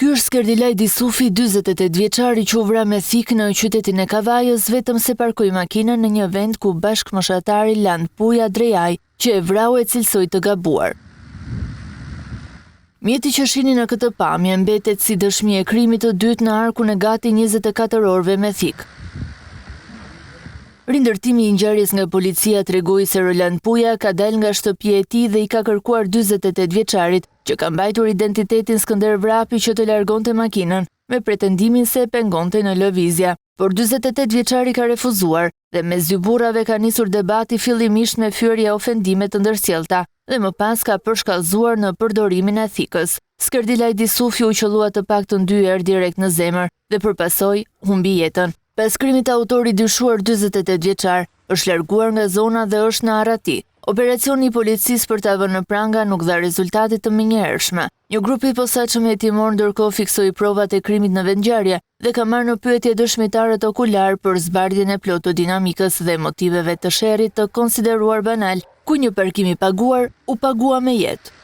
Ky është Skerdilaj Disufi, 48 vjeçar i quvra me thik në qytetin e Kavajës vetëm se parkoi makinën në një vend ku bashkëmoshatari Land Puja Drejaj, që e vrau e cilësoi të gabuar. Mjeti që shihni në këtë pamje mbetet si dëshmi e krimit të dytë në arkun e gati 24 orëve me thik. Rindërtimi i ngjarjes nga policia tregoi se Roland Puja ka dalë nga shtëpia e tij dhe i ka kërkuar 48 vjeçarit, që ka mbajtur identitetin Skënder Vrapi, që të largonte makinën me pretendimin se e pengonte në lëvizje. Por 48 vjeçari ka refuzuar dhe mes dy burrave ka nisur debati fillimisht me fyerje ofendime të ndërsjellta dhe më pas ka përshkallëzuar në përdorimin e thikës. Skerdilaj Disufi u qellua të paktën 2 herë direkt në zemër dhe përpasoi humbi jetën. Pas krimit, autori dyshuar 48 vjeçar është larguar nga zona dhe është në Arati. Operacioni i policisë për ta vënë në pranga nuk dha rezultate të menjëhershme. Një grup i posaçëm hetimor ndërkohë fiksoi provat e krimit në vendngjarje dhe ka marrë në pyetje dëshmitarët okular për zbardhjen e plotë të dinamikës dhe motiveve të sherrit të konsideruar banal, ku një parkim i paguar u pagua me jetë.